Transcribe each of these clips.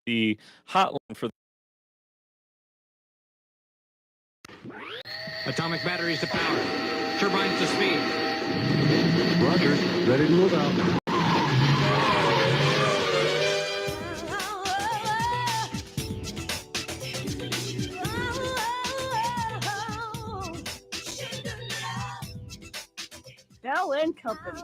the hotline for Atomic batteries to power. Turbines to speed. Roger. Ready to move out. Bell&Company.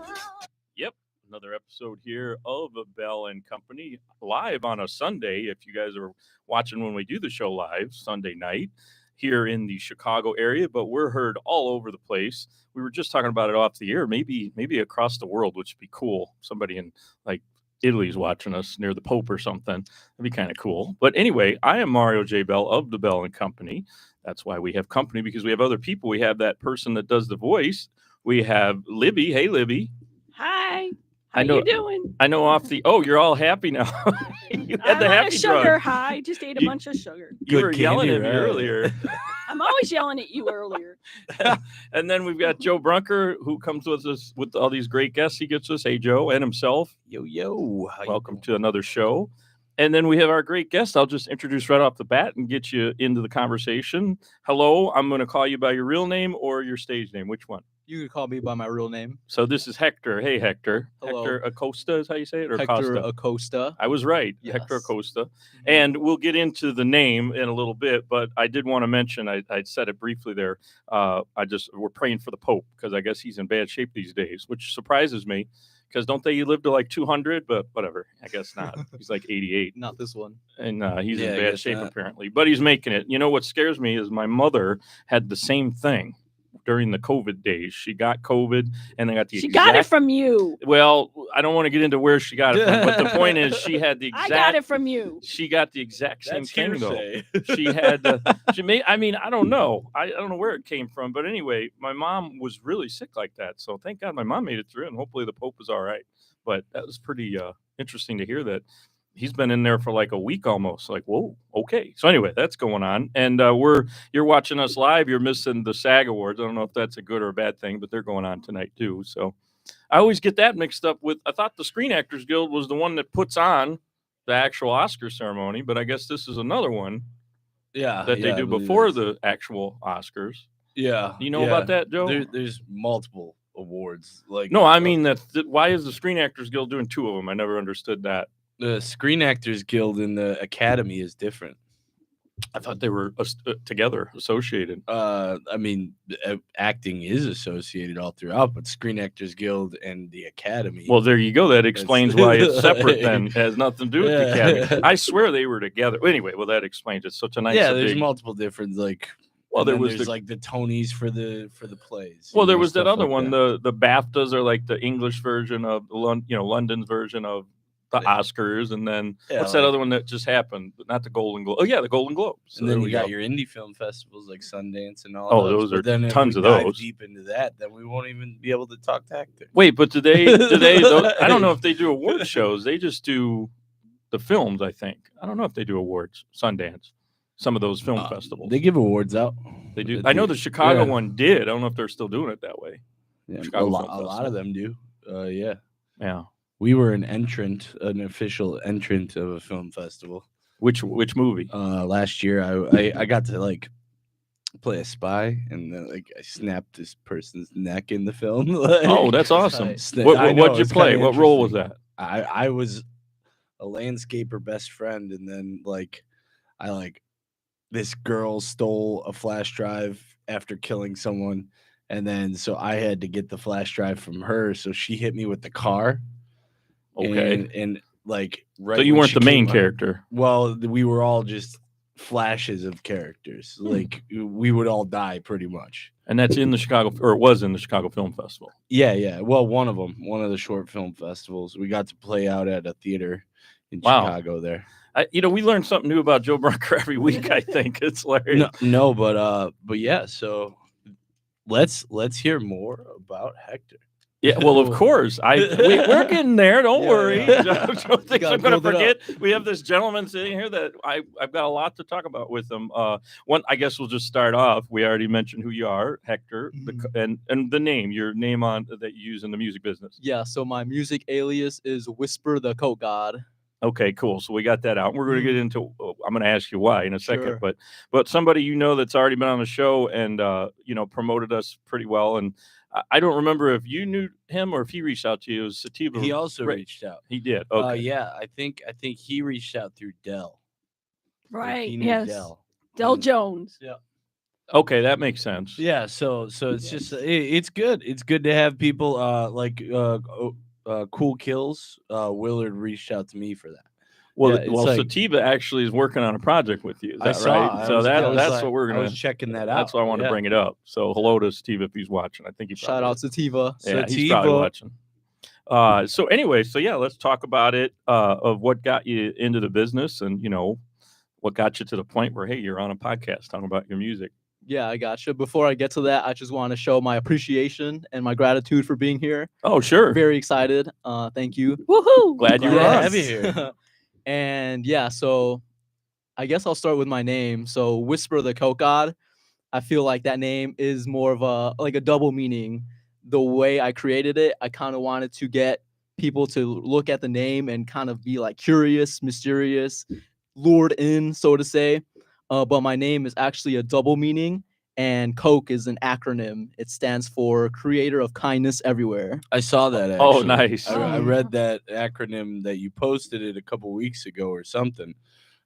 Yep, another episode here of Bell&Company live on a Sunday. If you guys are watching when we do the show live, Sunday night here in the Chicago area, but we're heard all over the place. We were just talking about it off the air, maybe across the world, which would be cool. Somebody in like Italy's watching us near the Pope or something. That'd be kind of cool. But anyway, I am Mario J. Bell of the Bell&Company. That's why we have company, because we have other people. We have that person that does the voice. We have Libby. Hey, Libby. Hi. How you doing? I know off the... Oh, you're all happy now. You had the happy sugar drug. high. Just ate a bunch of sugar. You were yelling at me earlier. I'm always yelling at you earlier. And then we've got Joe Brunker, who comes with us with all these great guests he gets us. Hey, Joe, and himself. Yo. Welcome to another show. And then we have our great guest. I'll just introduce right off the bat and get you into the conversation. Hello, I'm going to call you by your real name or your stage name. Which one? You can call me by my real name. So this is Hector. Hey, Hector. Hello. Hector Acosta is how you say it? Or Hector Acosta? Acosta. I was right. Yes. Hector Acosta. And we'll get into the name in a little bit, but I did want to mention, I said it briefly there. We're praying for the Pope, because I guess he's in bad shape these days, which surprises me, because don't they live to like 200? But whatever. I guess not. He's like 88. Not this one. And he's in bad shape apparently, but he's making it. You know what scares me is my mother had the same thing during the COVID days. She got COVID, and they got the got it from you. Well, I don't want to get into where she got it from, but the point is she had the exact... I got it from you. She got the exact same thing, hearsay. though. She had... I don't know. I don't know where it came from, but anyway, my mom was really sick like that, so thank God my mom made it through, and hopefully the Pope was all right. But that was pretty interesting to hear that. He's been in there for like a week almost. Like, whoa, okay. So anyway, that's going on. And you're watching us live. You're missing the SAG Awards. I don't know if that's a good or a bad thing, but they're going on tonight too. So I always get that mixed up with, I thought the Screen Actors Guild was the one that puts on the actual Oscar ceremony, but I guess this is another one that they do before the actual Oscars. Yeah. Do you know about that, Joe? There's multiple awards. No, I mean, why is the Screen Actors Guild doing two of them? I never understood that. The Screen Actors Guild and the Academy is different. I thought they were together, associated. Acting is associated all throughout, but Screen Actors Guild and the Academy. Well, there you go. That explains why it's separate then. It has nothing to do with the Academy. I swear they were together. Anyway, well, that explains it. So tonight, there's multiple different there's like the Tonys for the plays. Well, there was that other one. The BAFTAs are like the English version of London's version of the Oscars, and then what's that other one that just happened? Not the Golden Globe. Oh yeah, the Golden Globes. So and then you got your indie film festivals like Sundance and all. Oh, those are then tons of dive those. Deep into that, then we won't even be able to talk to Hector. Wait, but do they? I don't know if they do award shows. They just do the films. I think. I don't know if they do awards. Sundance. Some of those film festivals. They give awards out. They do. I know the Chicago one did. I don't know if they're still doing it that way. Yeah, a lot of them do. Yeah. We were an official entrant of a film festival. Which movie? Last year, I got to play a spy, and then I snapped this person's neck in the film. Oh, that's awesome! What'd you play? What role was that? I was a landscaper best friend, and then this girl stole a flash drive after killing someone, and then so I had to get the flash drive from her, so she hit me with the car. Okay. And right. So you weren't the main character. Well, we were all just flashes of characters. We would all die pretty much. And that's in the Chicago, or it was in the Chicago Film Festival. Yeah. Well, one of the short film festivals. We got to play out at a theater in Chicago there. We learn something new about Joe Brunker every week. I think it's hilarious. No, but yeah. So let's hear more about Hector. Yeah, well, of course. We're getting there. Don't worry. Don't think I'm going to forget. We have this gentleman sitting here that I've got a lot to talk about with him. I guess we'll just start off. We already mentioned who you are, Hector, and the name, your name that you use in the music business. Yeah, so my music alias is Whisper the Code God. Okay, cool. So we got that out. We're going to get into. I'm going to ask you why in a second, Sure. but somebody that's already been on the show and promoted us pretty well. And I don't remember if you knew him or if he reached out to you. It was Sativa. He also Right. reached out. He did. Okay. Yeah, I think he reached out through Dell. Like, Right. he knew Yes. Del And- Jones. Yeah. Okay, that makes sense. Yeah, so it's just it's good. It's good to have people Cool Kills. Willard reached out to me for that. Well, Yeah, it's well, like- Sativa actually is working on a project with you. Is I that saw. right? I So was- I was that's like- what we're I gonna. was checking that out. That's why I wanted to bring it up. So hello to Steve if he's watching. I think he Shout probably out is. Sativa. Yeah, he's probably Sativa. watching. So anyway, let's talk about it. Of what got you into the business, and what got you to the point where you're on a podcast talking about your music. Yeah, I gotcha. Before I get to that, I just want to show my appreciation and my gratitude for being here. Oh, sure. Very excited. Thank you. Woohoo! Glad you're Glad to on. have you here. And yeah, so I guess I'll start with my name. So Whisper the Coke God. I feel like that name is more of a double meaning. The way I created it, I kind of wanted to get people to look at the name and kind of be like curious, mysterious, lured in, so to say. But my name is actually a double meaning, and COKE is an acronym. It stands for Creator of Kindness Everywhere. I saw that. Oh, Actually. nice. I read that acronym that you posted it a couple weeks ago or something.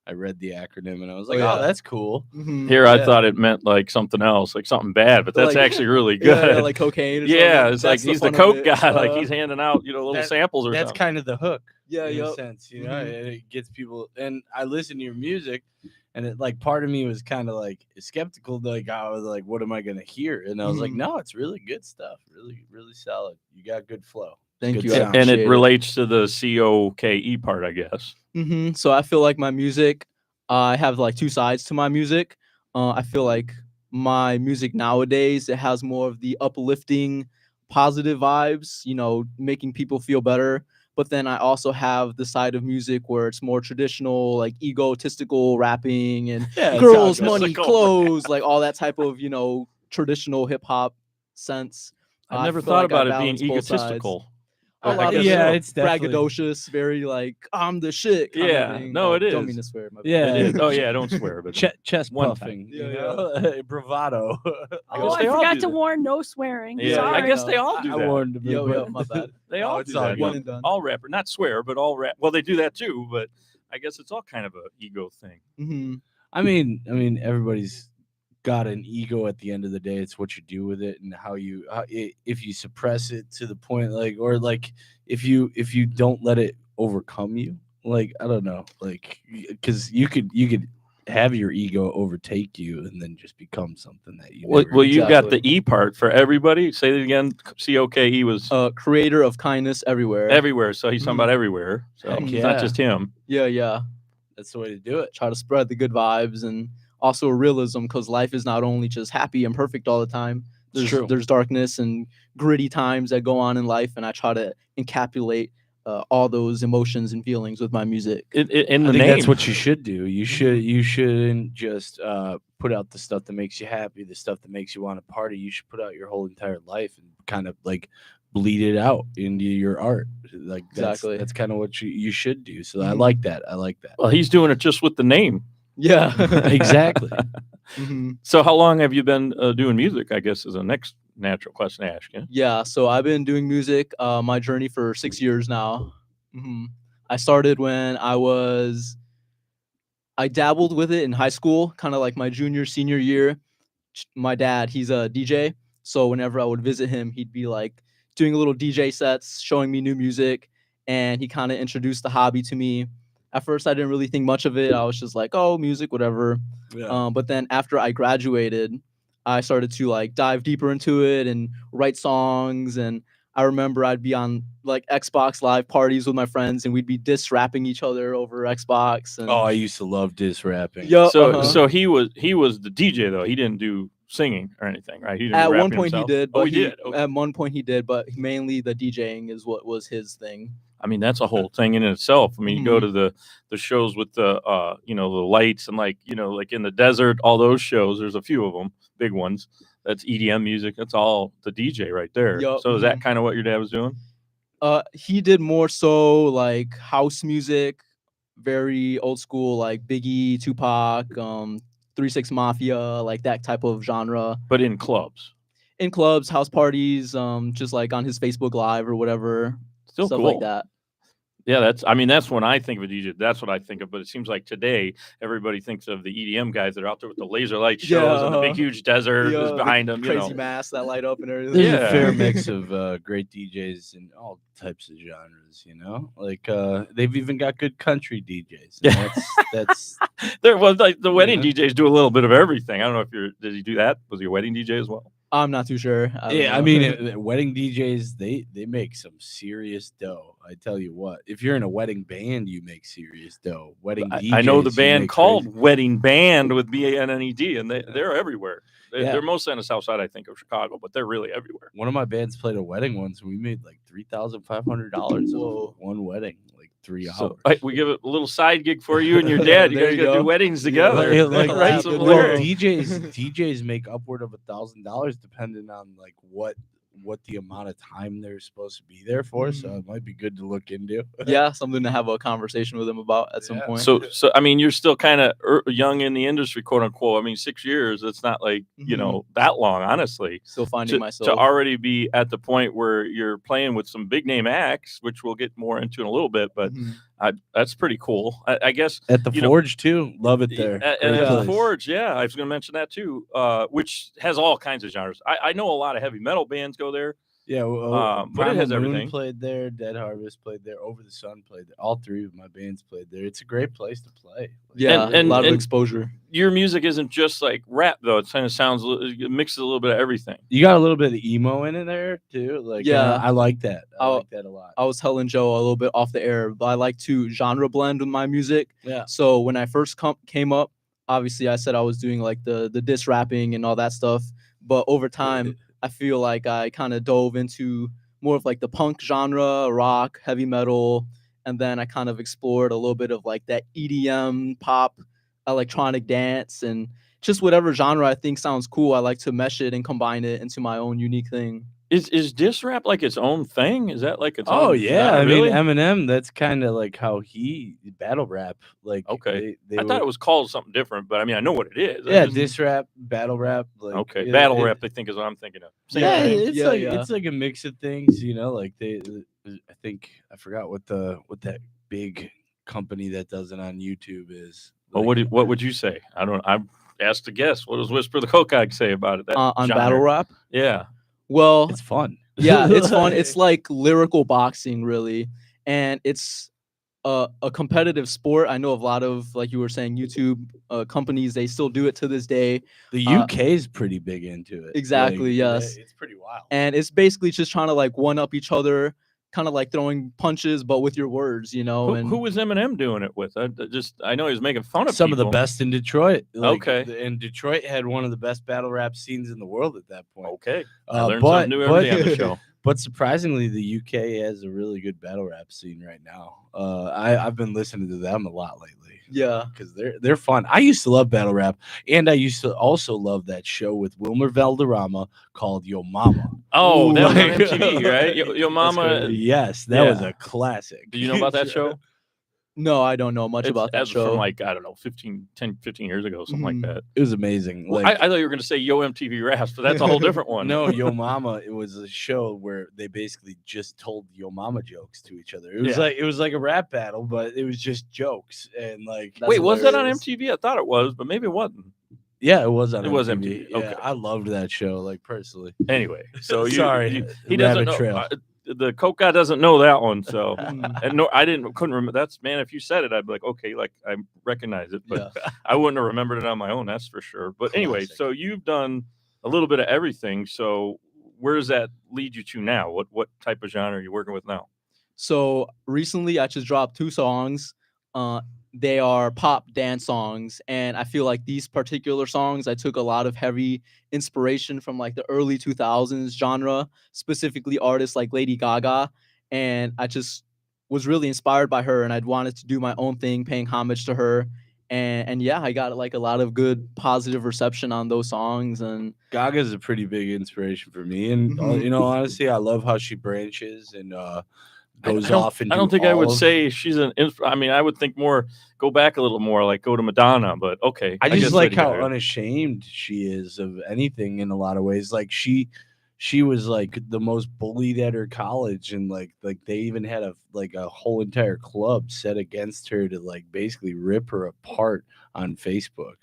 I read the acronym and I was like, yeah. oh, that's cool. Mhm. Here, I Yeah. thought it meant like something else, like something bad, but that's Like- actually really Yeah, good. yeah, like cocaine. Or Yeah, something. it's like That's he's the fun of Coke it. guy. Like he's handing out, little that- samples or That's something. kind of the hook. Yeah, in a yep. sense, and Mhm. it gets people. And I listen to your music, and it like part of me was kind of like skeptical. Like I was like, what am I gonna hear? And I was like, Mhm. no, it's really good stuff. Really, really solid. You got good flow. Thank Good you. I sound. And it appreciate relates to the COKE part, I guess. So I feel like my music, I have like two sides to my music. I feel like my music nowadays, it has more of the uplifting, positive vibes, making people feel better. But then I also have the side of music where it's more traditional, like egotistical rapping and Yeah, girls, sounds money, mystical. clothes, like all that type of, traditional hip hop sense. I've I never feel thought like I about it being balance both sides. egotistical. A I lot guess of yeah, so. it's definitely braggadocious, very like I'm the shit. Kind Yeah, of thing. no, it Don't is. mean to swear. My bad. Yeah. It is. Oh yeah, don't swear, but chest One time. puffing. Yeah, you know? Bravado. I Oh, guess I they all forgot do to that. warn no swearing. Yeah, Sorry. I guess they all do I that. warned him. Yo, my bad. They Oh, all it's do all that. good. One and done. All rapper, not swear, but all rap. Well, they do that too, but I guess it's all kind of a ego thing. Mhm. I mean, everybody's got an ego at the end of the day. It's what you do with it and if you suppress it to the point or if you don't let it overcome you, I don't know, because you could have your ego overtake you and then just become something that you Well, never you got the Exactly. E part for everybody. Say it again. COKE was Creator of kindness everywhere. everywhere, so he's talking Mhm. about everywhere. So Heck it's yeah. not just him. Yeah. That's the way to do it. Try to spread the good vibes and also realism, because life is not only just happy and perfect all the time. It's true. There's darkness and gritty times that go on in life, and I try to encapsulate all those emotions and feelings with my music. In the I think name, that's what you should do. You shouldn't just put out the stuff that makes you happy, the stuff that makes you want to party. You should put out your whole entire life and kind of bleed it out into your art. Exactly. That's kind of what you should do. So I Mhm. like that. I like that. Well, he's doing it just with the name. Yeah. Exactly. Mhm. So how long have you been doing music? I guess is the next natural question to ask you. Yeah, so I've been doing music, my journey for 6 years now. I started when I dabbled with it in high school, kind of like my junior, senior year. My dad, he's a DJ, so whenever I would visit him, he'd be like doing little DJ sets, showing me new music, and he kind of introduced the hobby to me. At first, I didn't really think much of it. I was just like, oh, music, whatever. Yeah. But then after I graduated, I started to dive deeper into it and write songs. And I remember I'd be on Xbox Live parties with my friends, and we'd be diss rapping each other over Xbox. And Oh, I used to love diss rapping. Yo, So he was the DJ though. He didn't do singing or anything, right? He didn't at rap one point himself? he did, but Oh, he did. Okay. at one point he did, but mainly the DJing is what was his thing. I mean, that's a whole thing in itself. I mean, you go Mhm. to the shows with the the lights and like in the desert, all those shows. There's a few of them, big ones. That's EDM music. That's all the DJ right there. Yup, So is that mhm. kind of what your dad was doing? He did more so like house music, very old school, like Biggie, Tupac, 3 6 Mafia, like that type of genre. But in clubs. In clubs, house parties, just like on his Facebook Live or whatever, Still stuff cool. like that. Yeah, that's when I think of a DJ. That's what I think of. But it seems like today everybody thinks of the EDM guys that are out there with the laser light shows and the big huge desert is behind them. Crazy masks that light up and everything. There's Yeah. a fair mix of great DJs in all types of genres, you know. Like they've even got good country DJs. Yeah. That's There was like the wedding Yeah. DJs do a little bit of everything. I don't know if did he do that? Was he a wedding DJ as well? I'm not too sure. I mean, wedding DJs they make some serious dough. I tell you what, if you're in a wedding band, you make serious dough. Wedding DJs, I know the you band make called crazy. Wedding Band with BANNED, and they're everywhere. Yeah. They're mostly on the south side, I think, of Chicago, but they're really everywhere. One of my bands played a wedding once, and we made like $3,500 Whoa. of one wedding, like 3 hours. So we give it a little side gig for you and your dad. You There guys you got to go. do weddings together. Yeah, like, Write some good well, lyrics. DJs make upward of $1,000 depending on like what the amount of time they're supposed to be there for. So it might be good to look into. Yeah, something to have a conversation with him about at some point. So I mean, you're still kind of young in the industry, quote unquote. I mean, 6 years, it's not like, you know, that long, honestly. Still finding To myself. already be at the point where you're playing with some big name acts, which we'll get more into in a little bit, but that's pretty cool. I guess At the you know, Forge too, love it there. And Great at the place. Forge, yeah, I was going to mention that too, which has all kinds of genres. I know a lot of heavy metal bands go there. Yeah, but it has Primal Moon everything. played there, Dead Harvest played there, Over the Sun played there. All three of my bands played there. It's a great place to play. Yeah, And- a lot of and- exposure. Your music isn't just like rap, though. It kind of sounds, it mixes a little bit of everything. You got a little bit of emo in there too. Like, Yeah. I like that. I I'll- like that a lot. I was telling Joe a little bit off the air, but I like to genre blend with my music. Yeah. So when I first came up, obviously I said I was doing like the diss rapping and all that stuff. But over time, I feel like I kind of dove into more of like the punk genre, rock, heavy metal, and then I kind of explored a little bit of like that EDM, pop, electronic dance, and just whatever genre I think sounds cool. I like to mesh it and combine it into my own unique thing. Is diss rap like its own thing? Is that like its Oh own yeah, genre, I mean really? Eminem. That's kind of like how he battle rap. Like Okay. they I thought it would- was called something different, but I mean, I know what it is. I yeah, just- diss rap, battle rap. Like, Okay, it- battle it- rap, I think, is what I'm thinking of. Same Yeah, thing. it's Yeah, like yeah. it's like a mix of things, you know. Like I think I forgot what that big company that does it on YouTube is. Well, Like, what would you say? I'm asked to guess. What does Whisper the Coke say about it? That On genre? battle rap? Yeah. Well, it's fun. yeah, it's fun. It's like lyrical boxing, really, and it's a competitive sport. I know a lot of, like you were saying, YouTube companies, they still do it to this day, The UK is pretty big into it. exactly, Like, yes. it's pretty wild. and it's basically just trying to like one up each other, kind of like throwing punches, but with your words, you know. Who was Eminem doing it with? I know he was making fun of Some of the people. best in Detroit. Okay. and Detroit had one of the best battle rap scenes in the world at that point. Okay. I Uh, learned but- something new every day on the but- show. But surprisingly, the UK has a really good battle rap scene right now. I've been listening to them a lot lately. Yeah. Because they're fun. I used to love battle rap, and I used to also love that show with Wilmer Valderrama called Yo Mama. Oh, that was on Like- MTV, right? Your mama. Yes, that was Yeah. a classic. Do you know about that show? No, I don't know much about that That's show. from like, I don't know, 15 years ago, something Mhm. like that. It was amazing. Well, Like, I thought you were going to say Yo MTV Raps, but that's a whole different one. no, Yo Mama. It was a show where they basically just told Yo Mama jokes to each other. It was Yeah. like a rap battle, but it was just jokes and like. That's Wait, was that on hilarious. MTV? I thought it was, but maybe it wasn't. Yeah, it was on. It was MTV. MTV, Yeah, okay. I loved that show. Like personally. Anyway, so Sorry, he doesn't rabbit know. trail. The Coke guy doesn't know that one, so Mm. and no, couldn't remember. That's man. If you said it, I'd be like, okay, like I recognize it, but Yeah. I wouldn't have remembered it on my own. That's for sure. But anyway, Classic. so you've done a little bit of everything. So where does that lead you to now? What type of genre are you working with now? So recently, I just dropped 2 songs. They are pop dance songs, and I feel like these particular songs, I took a lot of heavy inspiration from like the early 2000s genre, specifically artists like Lady Gaga, and I just was really inspired by her, and I'd wanted to do my own thing, paying homage to her. And yeah, I got like a lot of good positive reception on those songs, and Gaga's a pretty big inspiration for me, and Mhm. you know, honestly, I love how she branches and goes I don't, off and I don't think I all would of- say she's an. I mean, I would think more. Go back a little more, like go to Madonna. But okay, I guess just like Lady how Gaga. unashamed she is of anything in a lot of ways. Like she was like the most bullied at her college, and like they even had a whole entire club set against her to like basically rip her apart on Facebook.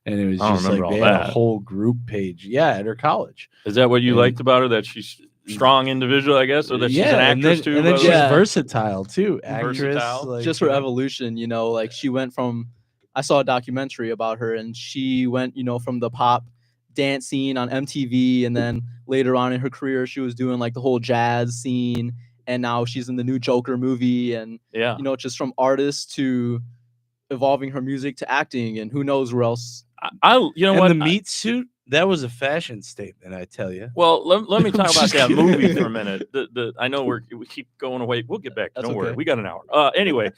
And it was I don't just like remember they all had a that. whole group page, at her college. Is that what you And- liked about her? That she's strong individual, I guess, or that she's an actress too. and then by the she's way? Yeah. versatile too. Actress, Versatile. like, Just her evolution, like she went from, I saw a documentary about her, and she went, from the pop dance scene on MTV, and then later on in her career she was doing like the whole jazz scene, and now she's in the new Joker movie, and Yeah. just from artist to evolving her music to acting, and who knows where else. You know and what? the meat suit, that was a fashion statement, I tell you. Well, let me talk about Just that kidding. movie for a minute. I know we keep going away. We'll get back. That's Don't worry. okay. We got an hour. Anyway,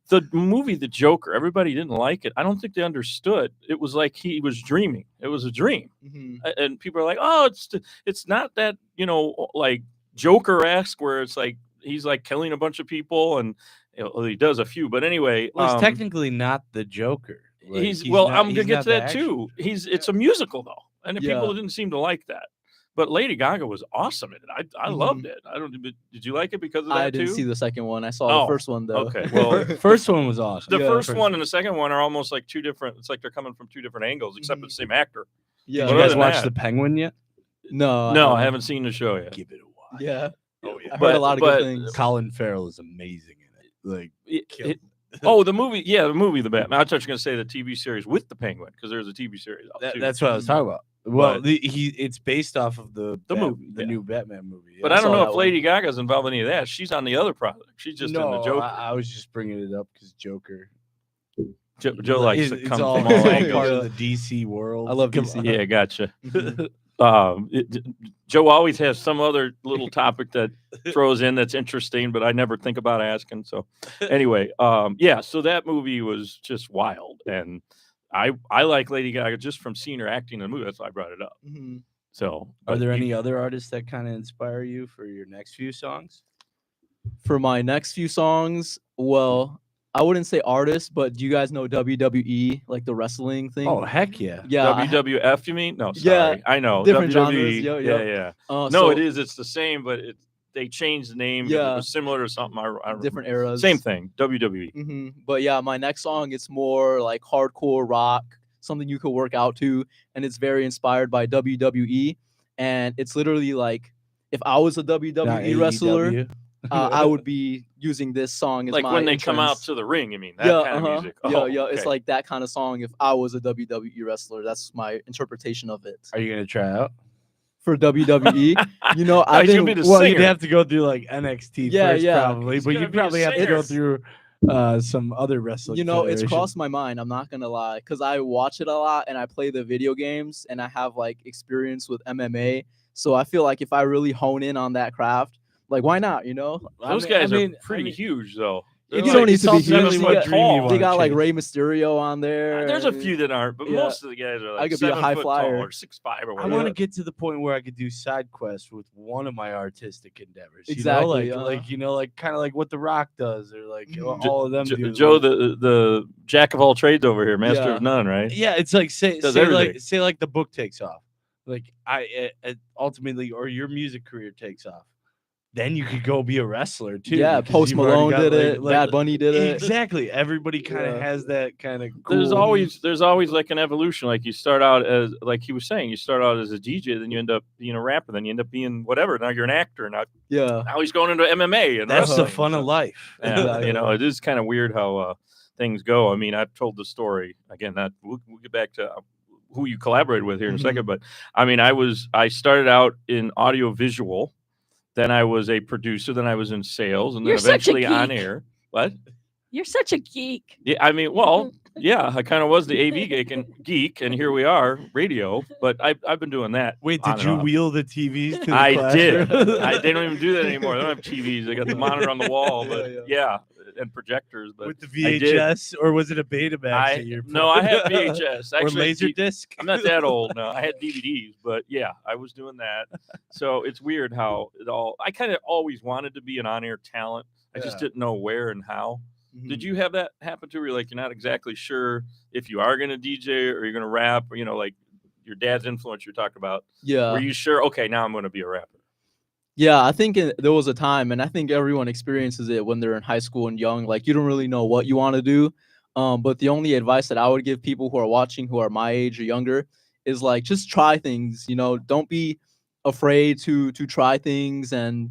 the movie The Joker, everybody didn't like it. I don't think they understood. It was like he was dreaming. It was a dream. And people are like, "Oh, it's not that, like Joker-esque where it's like he's like killing a bunch of people and he does a few, but anyway, Well, he's technically not the Joker. Like, I'm gonna he's get not to the that action- too. It's a musical though, and the people Yeah. didn't seem to like that. But Lady Gaga was awesome in it. I loved it. I don't. Did you like it because of that I didn't too? see the second one. I saw the first one though. Okay, well, First one was awesome. the Yeah. first one and the second one are almost like two different. It's like they're coming from two different angles, except it's the same actor. Yeah. Did you Other guys than watch that- The Penguin yet? No. No, I haven't seen the show yet. Give it a watch. Yeah. Oh yeah. I heard a lot of but- good things. Colin Farrell is amazing in it. Like, kill It- oh, the movie. Yeah, the movie, The Batman. I thought you were going to say the TV series with the Penguin because there's a TV series out too. that's what I was talking about. Well, But- it's based off of the movie, the yeah. new Batman movie. But I I don't saw know that if one. Lady Gaga's involved in any of that. She's on the other project. She's just in the Joker. I was just bringing it up because Joker. Joe likes to it's come all, from all it's all angles. part of the DC world. I love Come DC. on. Yeah, gotcha. Mhm. Joe always has some other little topic that throws in that's interesting, but I never think about asking. So anyway, so that movie was just wild, and I like Lady Gaga just from seeing her acting in the movie. That's why I brought it up. Mhm. So, Are but there you- any other artists that kind of inspire you for your next few songs? For my next few songs, well, I wouldn't say artist, but do you guys know WWE, like the wrestling thing? Oh heck yeah! yeah. WWF? You mean? No, Yeah, sorry, I know different WWE. genres, yeah, yeah, yeah. yeah. No, So it is. It's the same, but they changed the name. 'Cause Yeah. it was similar to something. I different eras. Same thing. WWE. But yeah, my next song, it's more like hardcore rock, something you could work out to, and it's very inspired by WWE. And it's literally like, if I was a Not WWE wrestler, AEW. I would be using this song as Like my when they come out entrance. to the ring. You mean that Yeah, kind of music? yeah, Oh, yeah. It's okay. like that kind of song. If I was a WWE wrestler, that's my interpretation of it. Are you gonna try out? For WWE, No, I've he's gonna been be the Well, singer. you'd have to go through like NXT Yeah, first, yeah. probably, He's but gonna you'd be a probably have to go singer. through some other wrestling. it's federation. crossed my mind. I'm not gonna lie, because I watch it a lot and I play the video games and I have like experience with MMA. So I feel like if I really hone in on that craft, like why not? Those guys are pretty huge, though. They're You don't need it's to be ultimately huge. what They dream you tall. wanna They got like chase. Rey Mysterio on there. There's a few that aren't, but Yeah. most of the guys are like could be a 7 high foot flyer. tall or 6'5" or I whatever. want to get to the point where I could do side quests with one of my artistic endeavors. Exactly, You know? like kind of like what The Rock does, or like Mhm. all of them do. Joe, like- the jack of all trades over here, master Yeah. of none, right? yeah, it's like say Does say everything. like the book takes off, like I ultimately, or your music career takes off. Then you could go be a wrestler too. Yeah, because Post you've already Malone got, did like- it. like- Bad Bunny did it. Exactly. Everybody kind of Yeah. has that kind of. There's cool- always like an evolution. Like you start out as, like he was saying, you start out as a DJ, then you end up being a rapper, then you end up being whatever. Now you're an actor. Now Yeah. he's going into MMA and That's the wrestling. fun of life. Yeah, Exactly. it is kind of weird how things go. I mean, I've told the story again. That we'll get back to who you collaborated with here in a Mhm. second. But I mean, I started out in audio visual, then I was a producer, then I was in sales, and then You're such a eventually on geek. air. What? You're such a geek. Yeah, I mean, well, yeah, I kind of was the AV geek, and here we are, radio. But I've been doing that. Wait, on did and you off. wheel the TVs to the I did. classroom? They don't even do that anymore. They don't have TVs. They got the monitor on the wall, but Yeah, yeah, and projectors. But With the I did. VHS, or was it a Betamax? that you're No, I had playing? VHS. or Actually, laser disc. I'm not that old. No, I had DVDs, but yeah, I was doing that. So it's weird how it all. I kind of always wanted to be an on-air talent. I just Yeah. didn't know where and how. Did Mhm. you have that happen to where like you're not exactly sure if you are going to DJ or you're going to rap, or like your dad's influence you talked about? Yeah. Were you sure? Okay, now I'm going to be a rapper. Yeah, I think there was a time, and I think everyone experiences it when they're in high school and young. Like, you don't really know what you want to do. But the only advice that I would give people who are watching, who are my age or younger, is like, just try things. Don't be afraid to try things and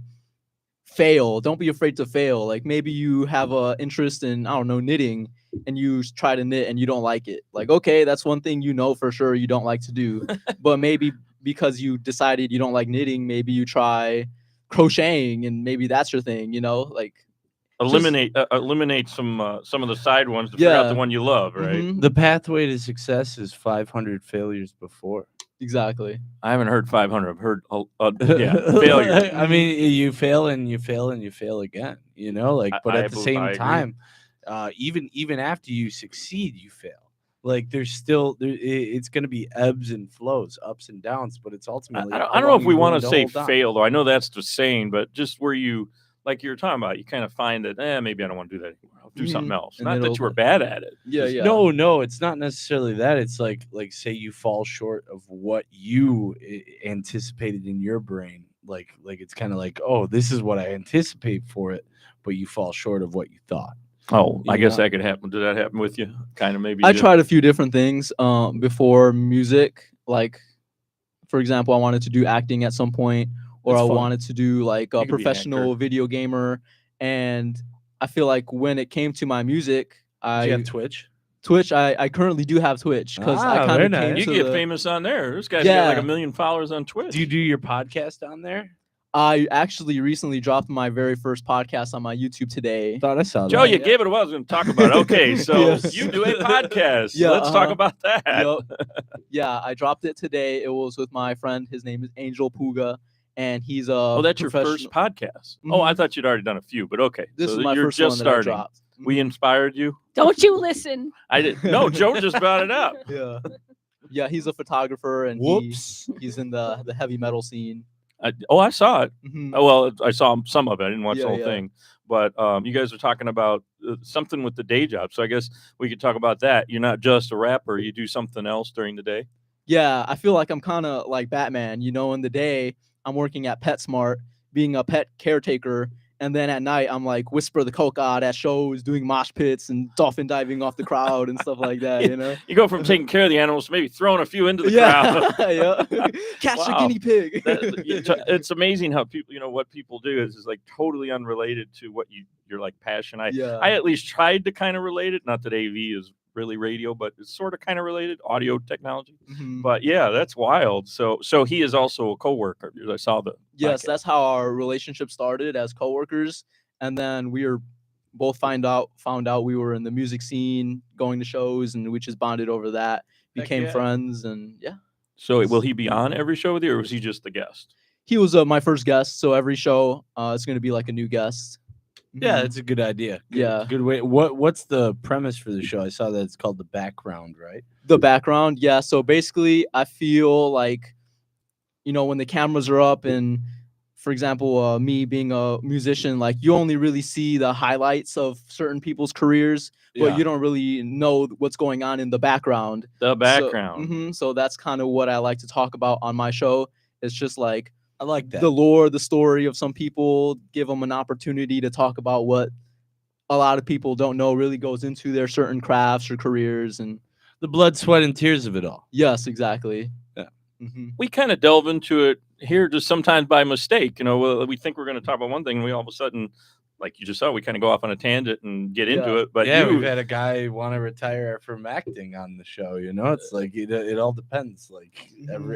fail. Don't be afraid to fail. Like, maybe you have a interest in, I don't know, knitting, and you try to knit and you don't like it. Like, okay, that's one thing for sure you don't like to do. But maybe because you decided you don't like knitting, maybe you try crocheting, and maybe that's your thing. Like, Eliminate some of the side ones to figure out the Yeah. one you love, right? Mhm. The pathway to success is 500 failures before. Exactly. I haven't heard 500. I've heard failure. I mean, you fail and you fail and you fail again. But at the I same agree. time, even after you succeed, you fail. Like there's still it's going to be ebbs and flows, ups and downs, but it's ultimately. I how don't know long if we you're want willing to say hold on. fail, though. I know that's the saying, but just where you, like you were talking about, you kind of find that, maybe I don't want to do that anymore. I'll do something else. And Not that it'll- you were bad at it. Yeah, Just- yeah. No, it's not necessarily that. It's like say you fall short of what you anticipated in your brain. Like it's kind of like, oh, this is what I anticipate for it, but you fall short of what you thought. Oh, I guess Yeah. that could happen. Did that happen with you? Kind of maybe. I you did. tried a few different things before music. Like, for example, I wanted to do acting at some point, or That's I fun. wanted to do like a You could be an professional actor. video gamer. And I feel like when it came to my music, Do you have Twitch? Twitch, I currently do have Twitch, because I Ah, kind very of came nice. You to get famous on there. This guy's got Yeah. like 1 million followers on Twitch. Do you do your podcast on there? I actually recently dropped my very first podcast on my YouTube today. Thought I saw Joe, that. you gave it what I was going to talk about. Okay, so Yes. you do a podcast. Yeah, Let's talk uh-huh. about that. Yep. Yeah, I dropped it today. It was with my friend. His name is Angel Puga, and he's a Oh, that's your first professional- podcast. Oh, I Mhm. thought you'd already done a few, but okay. This so is my you're first just one that I starting. dropped. We Mhm. inspired you. Don't you listen? I didn't. No, Joe just brought it up. Yeah. Yeah, he's a photographer, and Whoops. he's in the heavy metal scene. I saw it. Mhm. Oh, well, I saw some of it. I didn't watch the Yeah, whole yeah. thing. But you guys are talking about something with the day job. So I guess we could talk about that. You're not just a rapper. You do something else during the day. Yeah, I feel like I'm kind of like Batman. In the day, I'm working at PetSmart, being a pet caretaker. And then at night, I'm like Whisper the Coke God at shows, doing mosh pits and dolphin diving off the crowd and stuff like that, You go from taking care of the animals to maybe throwing a few into the Yeah, crowd. yeah. Catch a Wow. guinea pig. It's amazing how people, what people do is like totally unrelated to what you're like passion. I at least tried to kind of relate it. Not that AV is really radio, but it's sort of kind of related, audio technology. Mhm. But yeah, that's wild. So he is also a coworker. I saw the Yes, podcast. that's how our relationship started, as coworkers, and then we were both found out we were in the music scene, going to shows, and we just bonded over that, Heck became yeah. friends, and yeah. So will he be on every show with you, or was he just the guest? He was my first guest, so every show it's going to be like a new guest. Yeah, Mhm. that's a good idea. Good, Yeah. Good way. What's the premise for the show? I saw that it's called The Background, right? The background, yeah. So basically, I feel like, when the cameras are up, and for example, me being a musician, like, you only really see the highlights of certain people's careers, but you don't really know what's going on in the background. The background. So that's kind of what I like to talk about on my show. It's just like I like that. the lore, the story of some people, give them an opportunity to talk about what a lot of people don't know really goes into their certain crafts or careers. And The blood, sweat, and tears of it all. yes, exactly. Yeah. Mhm. We kind of delve into it here just sometimes by mistake. We think we're going to talk about one thing, and we all of a sudden, like you just saw, we kind of go off on a tangent and get into Yeah. it. But Yeah, you, we've had a guy want to retire from acting on the show. It's like it all depends. Like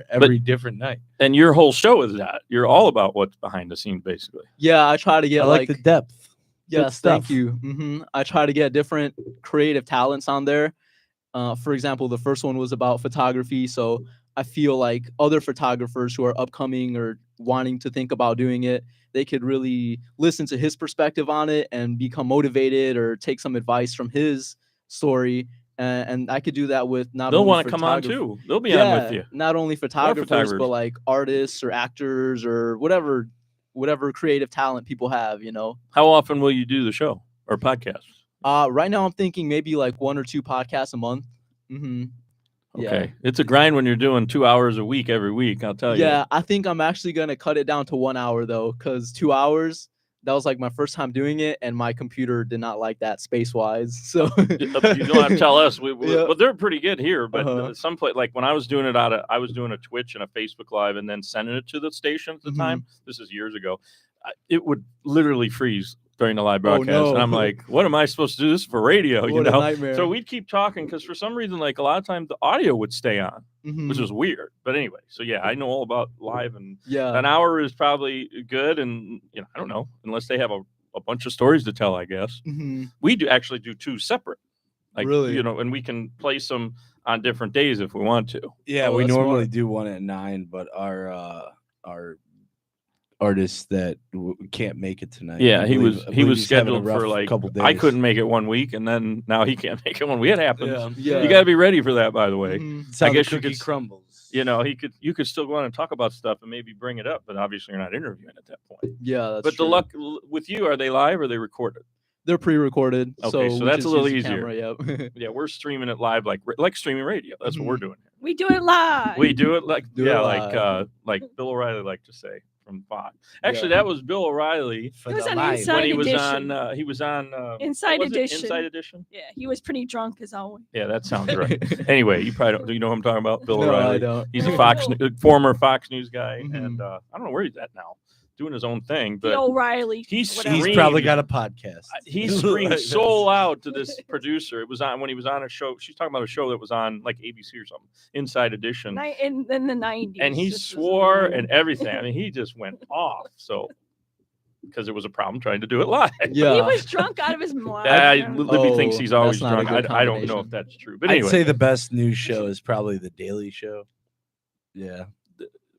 every different night. and your whole show is that you're all about what's behind the scenes, basically. Yeah, I try to get I like the depth. yes, stuff. thank you. I try to get different creative talents on there. For example, the first one was about photography, so I feel like other photographers who are upcoming or wanting to think about doing it, they could really listen to his perspective on it and become motivated, or take some advice from his story. And I could do that with not They'll only want to come on photograph- too. They'll be on with you. Not only photographers, photographers. but like artists or actors or whatever whatever creative talent people have, you know. How often will you do the show or podcast? Right now I'm thinking maybe like 1 or 2 podcasts a month. Okay. It's a grind when you're doing 2 hours a week every week, I'll tell you. Yeah, I think I'm actually gonna cut it down to 1 hour though, because 2 hours, that was like my first time doing it, and my computer did not like that space-wise. So You don't have to tell us. Yeah. Well, they're pretty good here, but Uh-huh. some place, like when I was doing it I was doing a Twitch and a Facebook Live and then sending it to the station at the time. This is years ago. It would literally freeze during the live broadcast, no. and I'm like, "What am I supposed to do? This is for radio?" What you a know. nightmare. So we'd keep talking because for some reason, like a lot of times, the audio would stay on, Mhm. which was weird. But anyway, so yeah, I know all about live, and Yeah. an hour is probably good. And I don't know, unless they have a bunch of stories to tell, I guess. Mhm. We actually do 2 separate, like, Really? and we can place them on different days if we want to. Yeah, Oh, we that's normally smart. do one at 9, but our artist that can't make it tonight. Yeah, I he believe- was I he believe was he's having a scheduled for rough like couple days. I couldn't make it 1 week, and then now he can't make it 1 week. It happens. Yeah. You got to be ready for that, by the way. Mhm. It's how I the guess you cookie could- crumbles. You could still go on and talk about stuff and maybe bring it up, but obviously you're not interviewing at that point. Yeah, that's But true. the luck with you, are they live or are they recorded? They're pre-recorded. Okay, so we that's a just little use the easier. camera, yep. Yeah, we're streaming it live like streaming radio. That's what we're doing. We do it live. We do it like Do it like Bill O'Reilly liked to say from Fox. Actually, that was Bill O'Reilly For It was the on live. Inside when he was Edition. on. He was on Inside what was it? Edition. Inside Edition. Yeah, he was pretty drunk as always. Yeah, that sounds right. Anyway, you probably don't. Do you know who I'm talking about? Bill No, O'Reilly. I don't. He's a former Fox News guy, Mhm. and I don't know where he's at now, doing his own thing. The But O'Reilly. he's whatever. He's screamed. probably got a podcast. he screamed so loud to this producer. It was on when he was on a show. She's talking about a show that was on like ABC or something, Inside Edition, In the 90s. and he This was swore weird. and everything. I mean, he just went off. So because there was a problem trying to do it live. Yeah. He was drunk out of his mind. Libby thinks he's always that's not a drunk. good I don't know if combination. that's true, but I'd anyway. say the best news show is probably the Daily Show. Yeah.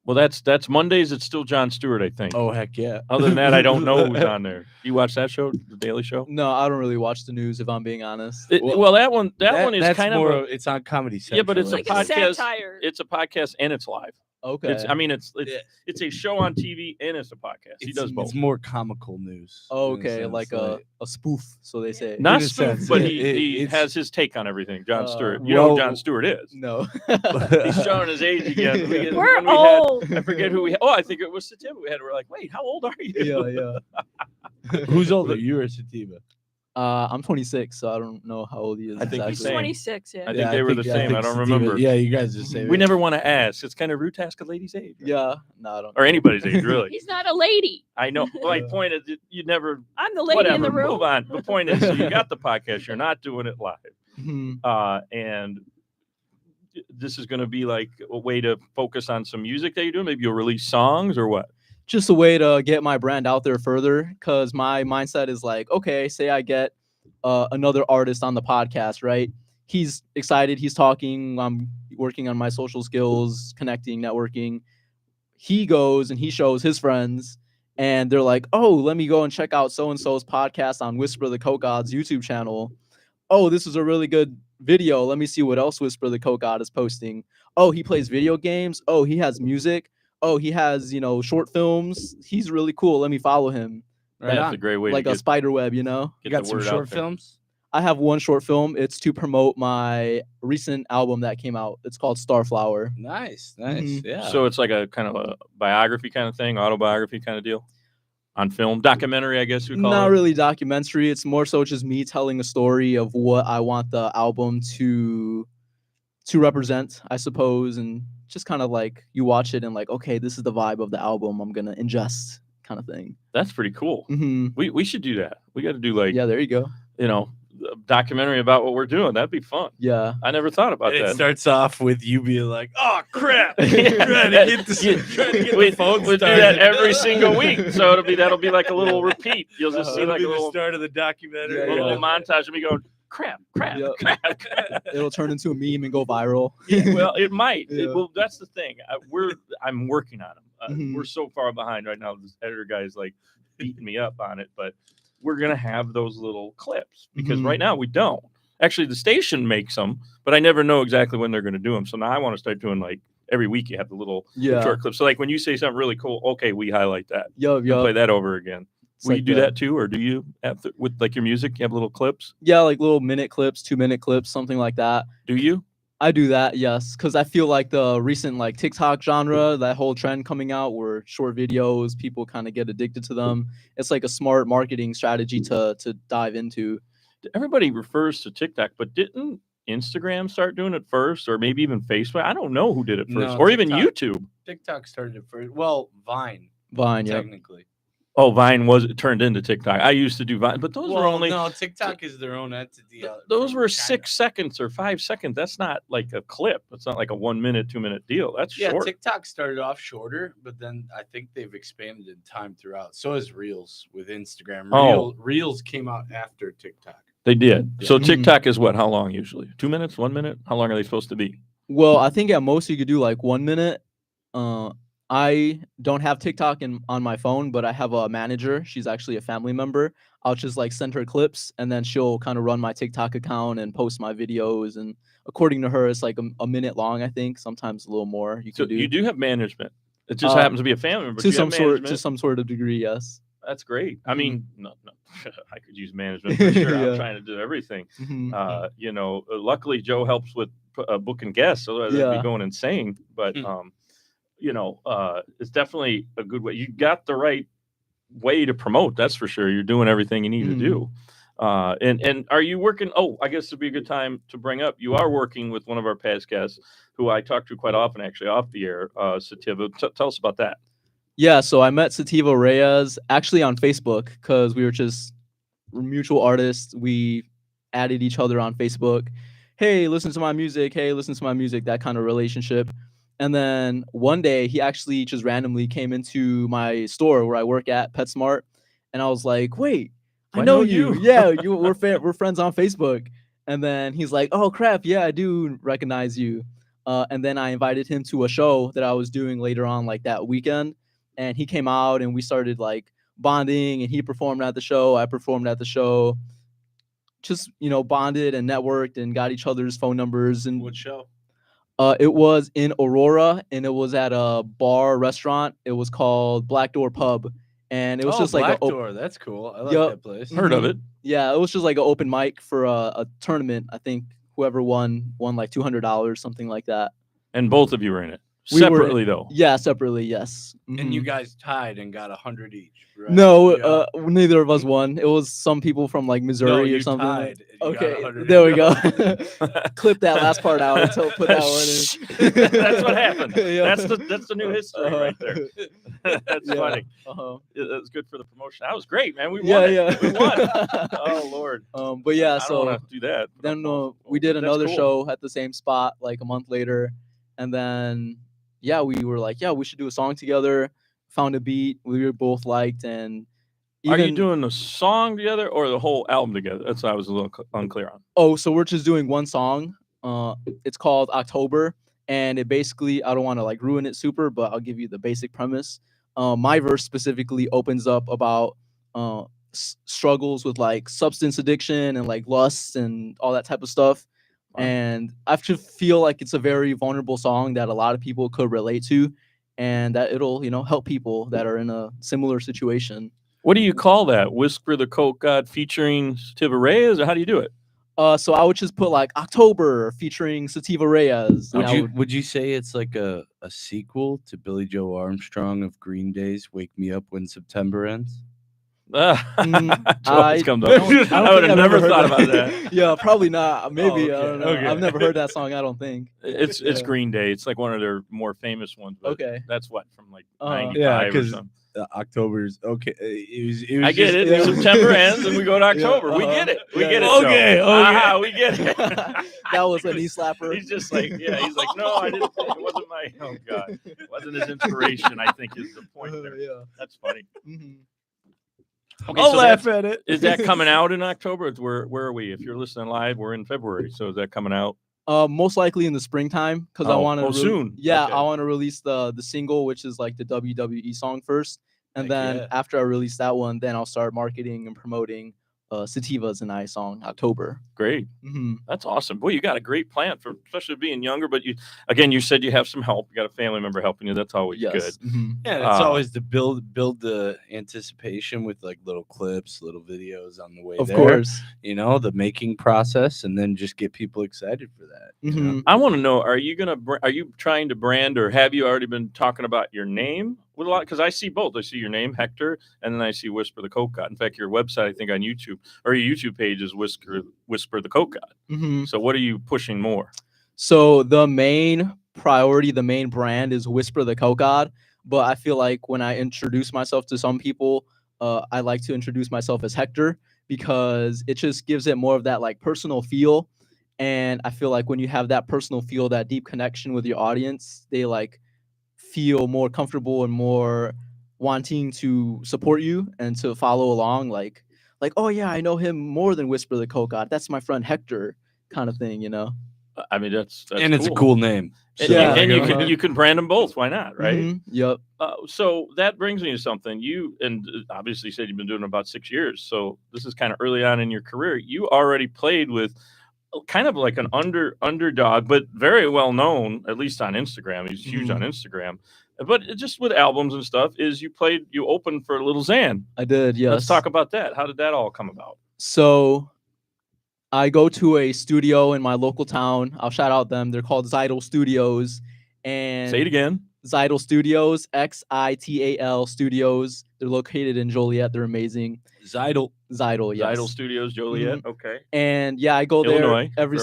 Well, that's Mondays. It's still Jon Stewart, I think. Oh heck yeah. Other than that, I don't know who's on there. You watch that show, The Daily Show? No, I don't really watch the news if I'm being honest. Well, that one is that's kind more, of it's on Comedy Central. yeah, but it's like a a podcast. satire. It's a podcast and it's live. Okay. It's a show on TV and it's a podcast. He does both. It's more comical news. Oh, in a okay, sense, like a spoof, so they say. Not in a spoof, sense, but it- he it's- has his take on everything. Jon Stewart. uh, You know who well- Jon Stewart is. No. He's showing his age again. We're When we had- old. I forget who we had. Oh, I think it was Sativa. We're like, wait, how old are you? yeah, yeah. Who's older, you or Sativa? I'm 26, so I don't know how old he is. I think he's He's same. 26, yeah. I think they were the same. I don't Sativa- remember. Yeah, you guys are the same. We never want to ask. It's kind of rude to ask a lady's age. Yeah. No, I don't. Or anybody's age, really. He's not a lady. I know. My point is, you never. I'm the lady Whatever. in the room. Move on. The point is, so you got the podcast. You're not doing it live, Mhm. and this is going to be like a way to focus on some music that you're doing. Maybe you'll release songs or what? Just a way to get my brand out there further, because my mindset is like, okay, say I get another artist on the podcast, right? He's excited, he's talking, I'm working on my social skills, connecting, networking. He goes and he shows his friends, and they're like, oh, let me go and check out so-and-so's podcast on Whisper the Coke God's YouTube channel. Oh, this is a really good video. Let me see what else Whisper the Coke God is posting. Oh, he plays video games. Oh, he has music. Oh, he has, short films. He's really cool. Let me follow him. Right That's on. a great way Like to a get, spider web, You get got the some word short out there. films? I have one short film. It's to promote my recent album that came out. It's called Starflower. Nice. Mhm. Yeah. So it's like a kind of a biography kind of thing, autobiography kind of deal on film, documentary, I guess we call Not it. really documentary. It's more so just me telling a story of what I want the album to represent, I suppose, and just kind of like you watch it and like, okay, this is the vibe of the album I'm gonna ingest, kind of thing. That's pretty cool. Hmm. We should do that. We got to do like Yeah, there you go. a documentary about what we're doing. That'd be fun. Yeah. I never thought about And it that. starts off with you being like, "Oh crap!" Yeah. trying to get the phone we do started. that every single week, so that'll be like a little repeat. You'll just see That'll like be a the little start of the documentary. Yeah, little montage of me going crap. Yep. crap. It'll turn into a meme and go viral. Yeah, well, it might. Yeah. Well, that's the thing. I'm working on them. Mhm. We're so far behind right now. This editor guy is like beating me up on it, but we're gonna have those little clips because Mhm. right now we don't. Actually, the station makes them, but I never know exactly when they're gonna do them. So now I want to start doing like every week you have the little Yeah. short clips. So like when you say something really cool, okay, we highlight that. Yup, And play yup. that over again. It's Will you like do that too, or do you have with like your music? You have little clips. Yeah, like little minute clips, 2-minute clips, something like that. Do you? I do that, yes, because I feel like the recent like TikTok genre, that whole trend coming out where short videos, people kind of get addicted to them. It's like a smart marketing strategy to dive into. Everybody refers to TikTok, but didn't Instagram start doing it first, or maybe even Facebook? I don't know who did it first, No, or even TikTok. YouTube. TikTok started it first. Well, Vine, Vine, yeah. technically. Oh, Vine turned into TikTok. I used to do Vine, but those were only no. TikTok is their own entity. those from were China. 6 seconds or 5 seconds. That's not like a clip. It's not like a 1 minute, 2 minute deal. That's Yeah, short. TikTok started off shorter, but then I think they've expanded in time throughout. So is Reels with Instagram. Reels came out after TikTok. They did. Yeah. So Mhm. TikTok is what? How long usually? 2 minutes? 1 minute? How long are they supposed to be? Well, I think at most you could do like 1 minute. I don't have TikTok on my phone, but I have a manager. She's actually a family member. I'll just like send her clips, and then she'll kind of run my TikTok account and post my videos. And according to her, it's like a minute long, I think. Sometimes a little more. You So can do you do have management. It just Uh, happens to be a family member. but to you have some management. sort of degree. Yes. That's great. I Mhm. mean, no, I could use management for sure. Yeah. I'm trying to do everything. Mhm. Luckily Joe helps with booking guests, otherwise I'd Yeah. be going insane. But it's definitely a good way. You got the right way to promote. That's for sure. You're doing everything you need to do. And are you working? Oh, I guess it'd be a good time to bring up. You are working with one of our past guests, who I talk to quite often, actually, off the air. Sativa. Tell us about that. Yeah, so I met Sativa Reyes actually on Facebook because we were just mutual artists. We added each other on Facebook. Hey, listen to my music. Hey, listen to my music. That kind of relationship. And then one day he actually just randomly came into my store where I work at, PetSmart, and I was like, "Wait, I know you. Yeah, we're friends on Facebook." And then he's like, "Oh crap, yeah, I do recognize you." And then I invited him to a show that I was doing later on, like that weekend. And he came out and we started like bonding, and he performed at the show. I performed at the show. Just, bonded and networked and got each other's phone numbers. And What show? it was in Aurora, and it was at a bar restaurant. It was called Black Door Pub. And it was just like Black Door. That's cool. I like Yup. that place. Heard of it? Yeah, it was just like an open mic for a tournament. I think whoever won like $200, something like that. And both of you were in it We were- separately, though. Yeah, separately, yes. And you Mhm. guys tied and got 100 each. Right? No, Yeah. neither of us won. It was some people from like Missouri No, or you something. tied. and you got Okay, 100 there we each. go. Clip that last part out until put that one in. That's what happened. Yeah. That's the new history right there. That's Yeah. funny. Uh-huh. That's good for the promotion. That was great, man. We won. Yeah, it. yeah. We won. Oh Lord. But yeah, I so don't want to do that. but then I'm- we did that's another cool. show at the same spot like a month later, and then we were like, we should do a song together. Found a beat we were both liked, and Are you even- doing the song together or the whole album together? That's what I was a little unclear on. Oh, so we're just doing one song. It's called October, and it basically, I don't want to like ruin it super, but I'll give you the basic premise. My verse specifically opens up about struggles with like substance addiction and like lust and all that type of stuff. Wow. And I just feel like it's a very vulnerable song that a lot of people could relate to, and that it'll, help people that are in a similar situation. What do you call that? Whisper the Coke God featuring Sativa Reyes, or how do you do it? So I would just put like October featuring Sativa Reyes. and I Would you say it's like a sequel to Billy Joe Armstrong of Green Day's "Wake Me Up When September Ends"? Always comes up. I don't I would think have I've never ever heard thought about that. Yeah, probably not. Maybe I okay, don't know. okay. I've never heard that song. I don't think. It's Yeah. Green Day. It's like one of their more famous ones. But Okay. that's what from like Uh-huh. 95 Yeah, or 'cause something. October's okay. It was I get it. yeah. September ends and we go to October. We uh-huh. get it. We Yeah, get it. yeah. Joe. Okay, okay. Ah, we get it. That was a knee slapper. He's just like, he's like, no, I didn't. It wasn't my. Oh God, it wasn't his inspiration. I think is the point there. Yeah. That's funny. Mhm. Okay, I'll so laugh that's- at it. Is that coming out in October? It's where are we? If you're listening live, we're in February. So is that coming out? Most likely in the springtime because I Oh, want to. soon. Yeah, Okay. I want to release the single, which is like the WWE song first, and Heck then yeah. after I release that one, then I'll start marketing and promoting Sativa's and I song October. Great. Mm-hmm. That's awesome. Boy, you got a great plan for especially being younger. But you said you have some help. You got a family member helping you. That's always good. Mm-hmm. Yeah, and it's always to build the anticipation with like little clips, little videos on the way Of there. course. You know, the making process, and then just get people excited for that. You know? I want to know: are you trying to brand, or have you already been talking about your name with a lot? Because I see both. I see your name, Hector, and then I see Whisper the Coke God. In fact, your website, I think, on YouTube or your YouTube page is Whisper the Coke God. Mm-hmm. So, what are you pushing more? So the main priority, the main brand is Whisper the Coke God. But I feel like when I introduce myself to some people, I like to introduce myself as Hector because it just gives it more of that like personal feel. And I feel like when you have that personal feel, that deep connection with your audience, they like feel more comfortable and more wanting to support you and to follow along. Like, oh yeah, I know him more than Whisper the Coke God. That's my friend Hector, kind of thing, you know. I mean, that's and it's a cool name. And, So, and you can brand them both. Why not? Right. Mm-hmm. Yep. So that brings me to something. You obviously said you've been doing it about 6 years. So this is kind of early on in your career. You already played with kind of like an underdog, but very well known, at least on Instagram. He's huge on Instagram. But just with albums and stuff, you opened for Little Xan. I did, yes. Let's talk about that. How did that all come about? So I go to a studio in my local town. I'll shout out them. They're called Xidal Studios. And say it again. Xidal Studios, Xital Studios. They're located in Joliet. They're amazing. Xidal, yes. Xidal Studios, Joliet. Mm-hmm. Okay. And yeah, I go Illinois, there every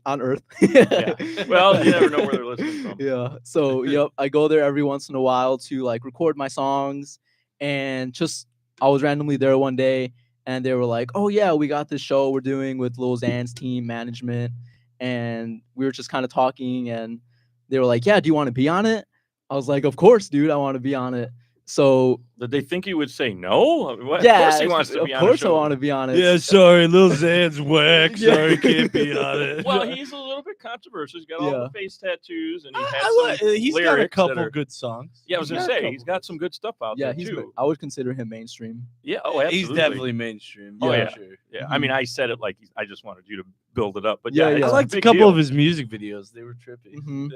on Earth. Yeah. Well, you never know where they're listening from. Yeah. So yep, I go there every once in a while to like record my songs, and just I was randomly there one day, and they were like, "Oh yeah, we got this show we're doing with Lil Xan's team management," and we were just kind of talking, and they were like, "Yeah, do you want to be on it?" I was like, "Of course, dude, I want to be on it." So did they think you would say no? Yeah, of course he wants to be on it. Of course I want to be on it. Yeah, sorry, Lil Xan's whack. Sorry, can't be on it. Well, he's a little bit controversial. He's got all the face tattoos, and he's got a couple good songs. Yeah, I was gonna say he's got some good stuff out there too. I would consider him mainstream. Yeah, absolutely. He's definitely mainstream. Oh yeah, sure. Yeah. I mean, I said it like I just wanted you to build it up, but I liked a couple of his music videos. They were trippy. Mm-hmm.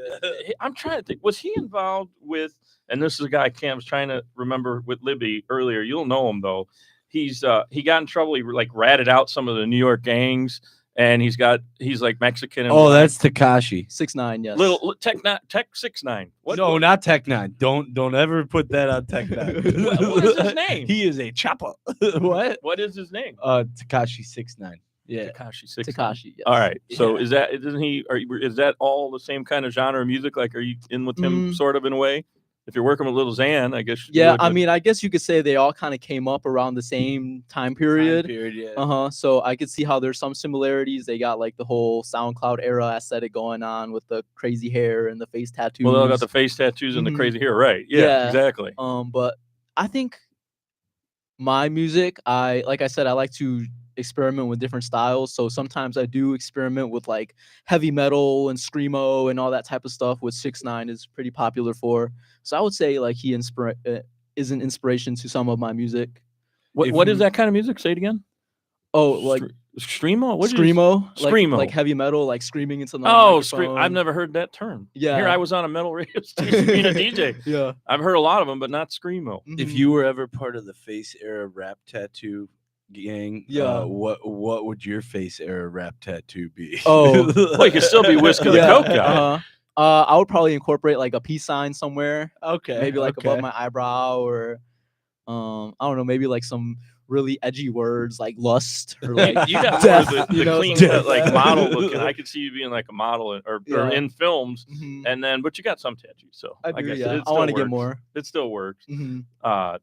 I'm trying to think. Was he involved with? And this is a guy Cam's trying to remember with Libby earlier. You'll know him though. He got in trouble. He like ratted out some of the New York gangs, and he's like Mexican. And that's Tekashi 6ix9ine. Yes. Little Tech 6ix9ine. No, not Tech 9. Don't ever put that on Tech 9. What is his name? He is a chopper. What is his name? Tekashi 6ix9ine. Yeah, Tekashi 6ix9ine. Tekashi. Yes. All right. So is that is that all the same kind of genre of music? Like, are you in with him sort of in a way? If you're working with Little Xan, I guess. Yeah, I mean, I guess you could say they all kind of came up around the same time period. Yeah. So I could see how there's some similarities. They got like the whole SoundCloud era aesthetic going on with the crazy hair and the face tattoos. Well, they all got the face tattoos and the crazy hair, right? Yeah, exactly. But I think my music, like I said, I like to experiment with different styles. So sometimes I do experiment with like heavy metal and screamo and all that type of stuff, which 6ix9ine is pretty popular for. So I would say like he is an inspiration to some of my music. What is that kind of music? Say it again. Oh, like screamo? What screamo? Screamo. Like heavy metal, like screaming into the microphone. I've never heard that term. Yeah. Here I was on a metal radio station being a DJ. Yeah. I've heard a lot of them, but not screamo. If you were ever part of the face era rap tattoo gang, what would your face era rap tattoo be? Oh, well, you could still be Whiskey the Coke guy. I would probably incorporate like a peace sign somewhere. Okay, maybe like above my eyebrow, or I don't know, maybe like some really edgy words like lust or like you got death, the clean cut, like model looking. I could see you being like a model or in films, and then but you got some tattoos, so I guess I want to get more. It still works.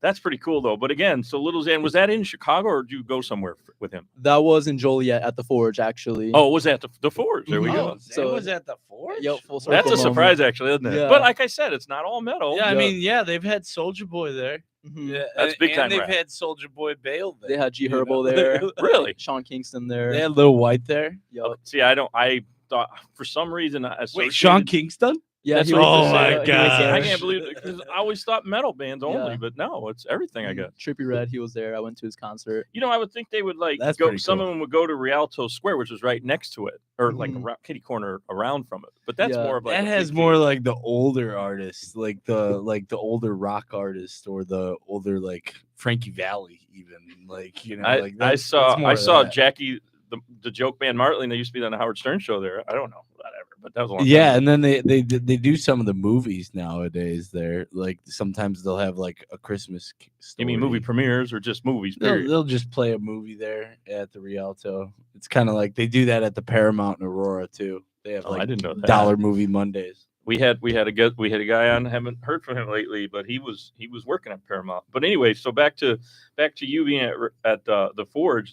That's pretty cool though. But again, so Little Xan, was that in Chicago or did you go somewhere with him? That was in Joliet at the Forge, actually. Oh, was that the Forge? There we go. So was at the Forge? Yep, full circle. That's a surprise, actually, isn't it? Yeah. But like I said, it's not all metal. Yeah, I mean, they've had Soulja Boy there. Yeah, that's big time. They've rap. had Soulja Boy Bale there. They had G Herbo there. Really? Sean Kingston there. They had Lil White there. Yep. See, I thought for some reason Wait, Sean Kingston? Yeah, That's he what was he Oh was my saying. he was there. I gosh. can't believe it because I always thought metal bands only, Yeah. but no, it's everything. I guess. Trippy Red, he was there. I went to his concert. You know, I would think they would like That's go. pretty Some cool. of them would go to Rialto Square, which is right next to it, or like Mhm. around kitty corner around from it. But that's Yeah. more of like That a has PK. more like the older artists, like the older rock artist or the older like Frankie Valli, even like like I that's saw more I of saw that. Jackie the joke band Martley. They used to be on the Howard Stern show there. I don't know whatever, but that was a long Yeah, time and then they do some of the movies nowadays. There, like sometimes they'll have like a Christmas story. You mean movie premieres or just movies? They'll, Period. they'll just play a movie there at the Rialto. It's kind of like they do that at the Paramount in Aurora too. They have Oh, I like didn't know that. dollar movie Mondays. We had a guy on. Haven't heard from him lately, but he was working at Paramount. But anyway, so back to you being at the Forge.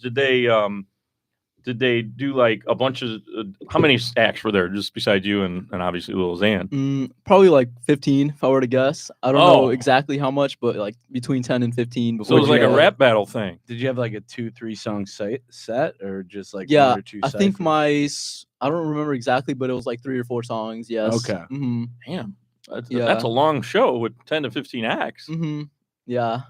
Did they do like a bunch of how many acts were there just besides you and obviously Lil Xan? Probably like 15 if I were to guess. I don't know Oh. exactly how much, but like between 10 and 15. So it was like a Yeah. rap battle thing. Did you have like a 2-3 song set or just like Yeah, one or two? I think ciphers? I don't remember exactly, but it was like 3 or 4 songs. Yes. Okay. Mm-hmm. Damn, that's Yeah. a long show with 10 to 15 acts. Mm-hmm. Yeah.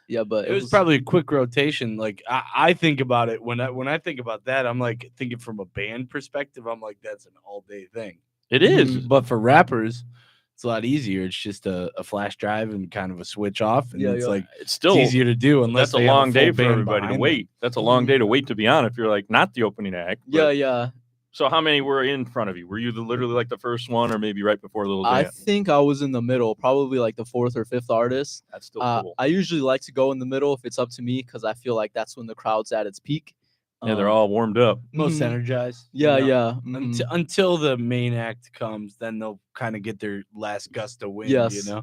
Yeah, but It was probably a quick rotation. Like I think about it when I think about that, I'm like thinking from a band perspective. I'm like that's an all day thing. It is. Mhm. But for rappers, it's a lot easier. It's just a flash drive and kind of a switch off, and Yeah, it's yeah. like It's still it's easier to do. Unless that's a they have long day full for band everybody to behind wait. them. That's a long day to wait to be on if you're like not the opening act. Yeah, but- yeah. So how many were in front of you? Were you literally like the first one, or maybe right before Lil I Xan? think I was in the middle, probably like the 4th or 5th artist. That's still cool. I usually like to go in the middle if it's up to me because I feel like that's when the crowd's at its peak. Yeah, they're all warmed up. Most Mhm. energized. Yeah, you know? yeah. mhm. Until the main act comes, then they'll kind of get their last gust of wind. Yes. You know.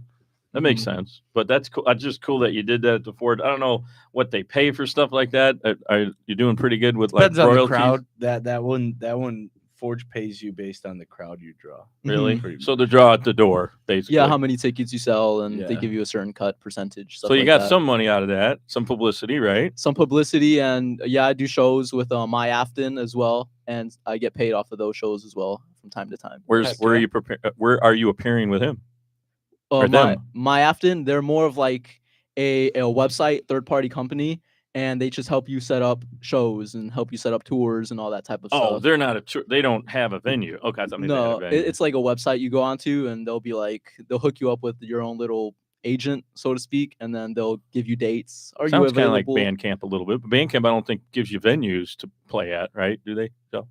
That makes sense. But that's cool. It's just cool that you did that at the Ford. I don't know what they pay for stuff like that. Are you doing pretty good with like Depends on the royalties? crowd. That one Forge pays you based on the crowd you draw. Really? Pretty much. So the draw at the door, basically. Yeah, how many tickets you sell, and they Yeah. give you a certain cut percentage. Stuff So you like got that. some money out of that, some publicity, right? some publicity, and yeah, I do shows with My Afton as well, and I get paid off of those shows as well from time to time. Where Heck are yeah. you where are you appearing with him? Or them? My Afton, they're more of like a website third-party company, and they just help you set up shows and help you set up tours and all that type of Oh, stuff. they're not they don't have a venue. Okay, I thought maybe they had No, a venue. it's like a website you go onto, and they'll hook you up with your own little agent, so to speak, and then they'll give you dates. Are Sounds you kind of like available? Bandcamp a little bit, but Bandcamp I don't think gives you venues to play at, right? Do they? So